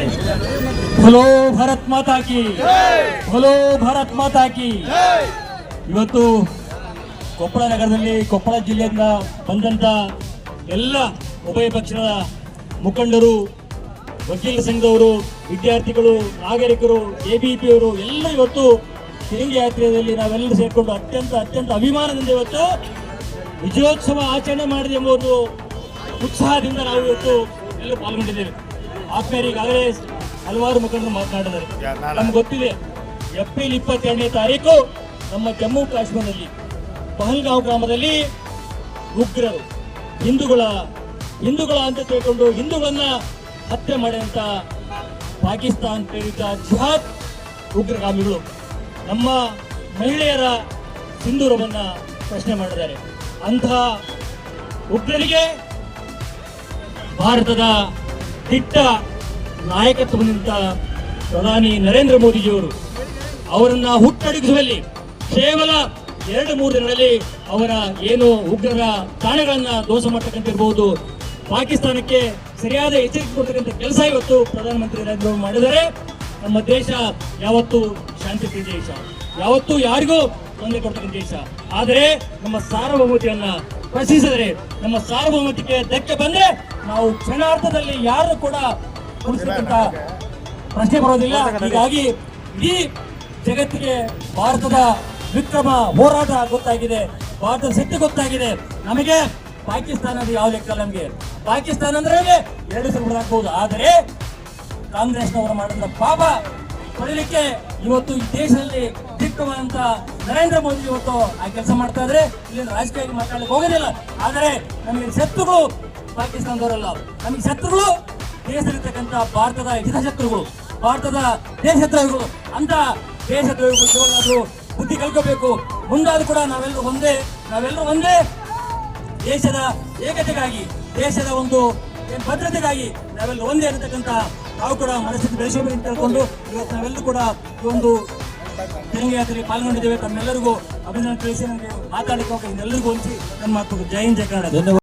बोलो भारत माता की, बोलो भारत माता की। ಇವತ್ತು ಕೊಪ್ಪಳ ನಗರದಲ್ಲಿ ಕೊಪ್ಪಳ ಜಿಲ್ಲೆಯಿಂದ ಬಂದಂತ ಎಲ್ಲ ಉಭಯ ಪಕ್ಷದ ಮುಖಂಡರು, ವಕೀಲ ಸಂಘದವರು, ವಿದ್ಯಾರ್ಥಿಗಳು, ನಾಗರಿಕರು, ಎಬಿಪಿ ಅವರು ಎಲ್ಲ ಇವತ್ತು ತಿರಂಗಿ ಯಾತ್ರೆಯಲ್ಲಿ ನಾವೆಲ್ಲರೂ ಸೇರಿಕೊಂಡು ಅತ್ಯಂತ ಅಭಿಮಾನದಿಂದ ಇವತ್ತು ವಿಜಯೋತ್ಸವ ಆಚರಣೆ ಮಾಡಿದೆ ಎಂಬ ಒಂದು ಉತ್ಸಾಹದಿಂದ ನಾವು ಇವತ್ತು ಎಲ್ಲ ಪಾಲ್ಗೊಂಡಿದ್ದೇವೆ. ಆತ್ಮೀಯರಿಗಾಗಲೇ ಹಲವಾರು ಮುಖಂಡರು ಮಾತನಾಡಿದ್ದಾರೆ. ನಮ್ಗೆ ಗೊತ್ತಿದೆ, ಏಪ್ರಿಲ್ 22ನೇ ತಾರೀಕು ನಮ್ಮ ಜಮ್ಮು ಕಾಶ್ಮೀರದಲ್ಲಿ ಪಹಲ್ಗಾಂವ್ ಗ್ರಾಮದಲ್ಲಿ ಉಗ್ರರು ಹಿಂದೂಗಳ ಅಂತ ತಿಳ್ಕೊಂಡು ಹಿಂದೂಗಳನ್ನ ಹತ್ಯೆ ಮಾಡಿದಂತ ಪಾಕಿಸ್ತಾನ್ ಪ್ರೇರಿತ ಜಿಹಾದ್ ಉಗ್ರಗಾಮಿಗಳು ನಮ್ಮ ಮಹಿಳೆಯರ ಸಿಂಧೂರವನ್ನ ಪ್ರಶ್ನೆ ಮಾಡಿದ್ದಾರೆ. ಅಂಥ ಉಗ್ರರಿಗೆ ಭಾರತದ ದಿಟ್ಟ ನಾಯಕತ್ವದಿಂದ ಪ್ರಧಾನಿ ನರೇಂದ್ರ ಮೋದಿಜಿಯವರು ಅವರನ್ನ ಹುಟ್ಟಡಗಿಸುವಲ್ಲಿ ಕೇವಲ 2-3 ದಿನಗಳಲ್ಲಿ ಅವರ ಏನು ಉಗ್ರರ ತಾಣಗಳನ್ನ ಧ್ವಂಸ ಮಾಡ್ತಕ್ಕಂತಿರಬಹುದು, ಪಾಕಿಸ್ತಾನಕ್ಕೆ ಸರಿಯಾದ ಎಚ್ಚರಿಕೆ ಕೊಡ್ತಕ್ಕಂಥ ಕೆಲಸ ಇವತ್ತು ಪ್ರಧಾನಮಂತ್ರಿ ನರೇಂದ್ರ ಮೋದಿ ಮಾಡಿದ್ದಾರೆ. ನಮ್ಮ ದೇಶ ಯಾವತ್ತೂ ಶಾಂತಿಪ್ರಿಯ ದೇಶ, ಯಾವತ್ತೂ ಯಾರಿಗೂ ತೊಂದರೆ ಕೊಡ್ತಕ್ಕಂಥ ದೇಶ. ಆದರೆ ನಮ್ಮ ಸಾರ್ವಭೌಮತೆಯನ್ನ ಪ್ರಶ್ನಿಸಿದರೆ, ನಮ್ಮ ಸಾರ್ವಭೌಮತೆಗೆ ಧಕ್ಕೆ ಬಂದ್ರೆ ನಾವು ಕ್ಷಣಾರ್ಥದಲ್ಲಿ ಯಾರು ಕೂಡ ಉಳಿಸತಕ್ಕಂಥ ಪ್ರಶ್ನೆ ಬರೋದಿಲ್ಲ. ಹೀಗಾಗಿ ಇಡೀ ಜಗತ್ತಿಗೆ ಭಾರತದ ವಿಕ್ರಮ ಹೋರಾಟ ಗೊತ್ತಾಗಿದೆ, ಭಾರತದ ಶಕ್ತಿ ಗೊತ್ತಾಗಿದೆ. ನಮಗೆ ಪಾಕಿಸ್ತಾನದ ಯಾವ ಲೆಕ್ಕ, ನಮಗೆ ಪಾಕಿಸ್ತಾನ ಅಂದ್ರೆ 2 ಸಲ ಹಾಕಬಹುದು. ಆದರೆ ಕಾಂಗ್ರೆಸ್ನವರು ಮಾಡಿದ ಪಾಪ ತೊಳಿಲಿಕ್ಕೆ ಇವತ್ತು ಈ ದೇಶದಲ್ಲಿ ದಿಕ್ಕವಾದಂತ ನರೇಂದ್ರ ಮೋದಿ ಇವತ್ತು ಆ ಕೆಲಸ ಮಾಡ್ತಾ ಇದ್ರೆ ಇಲ್ಲಿ ರಾಜಕೀಯವಾಗಿ ಮಾತಾಡಲಿಕ್ಕೆ ಹೋಗೋದಿಲ್ಲ. ಆದರೆ ನಮಗೆ ಶತ್ರುಗಳು ಪಾಕಿಸ್ತಾನದವರಲ್ಲ, ನಮಗೆ ಶತ್ರುಗಳು ದೇಶದಲ್ಲಿರ್ತಕ್ಕಂಥ ಭಾರತದ ಹಿತಶತ್ರುಗಳು, ಭಾರತದ ದೇಶದ್ರೋಹಿಗಳು. ಅಂತ ದೇಶದ್ರೋಹಿಗಳು ಬುದ್ಧಿ ಕಲ್ಕೋಬೇಕು. ಮುಂದಾದ್ರೂ ಕೂಡ ನಾವೆಲ್ಲರೂ ಒಂದೇ ದೇಶದ ಏಕತೆಗಾಗಿ, ದೇಶದ ಒಂದು ಭದ್ರತೆಗಾಗಿ ನಾವೆಲ್ಲರೂ ಒಂದೇ ಇರತಕ್ಕಂಥ ನಾವು ಕೂಡ ಮನಸ್ಥಿತಿ ಬೆಳೆಸಬೇಕು ಅಂತ ಹೇಳ್ಕೊಂಡು ಇವತ್ತು ನಾವೆಲ್ಲರೂ ಕೂಡ ಈ ಒಂದು ತಿರಂಗಿ ಯಾತ್ರೆಗೆ ಪಾಲ್ಗೊಂಡಿದ್ದೇವೆ. ತಮ್ಮೆಲ್ಲರಿಗೂ ಅಭಿನಂದನೆ ತಿಳಿಸಿ ನನಗೆ ಮಾತಾಡಲಿಕ್ಕೆ ಎಲ್ಲರಿಗೂ ಹೊಂದಿ ನನ್ನ ಮಾತು. ಜೈ ಹಿಂದ್, ಜೈ ಕನ್ನಡ.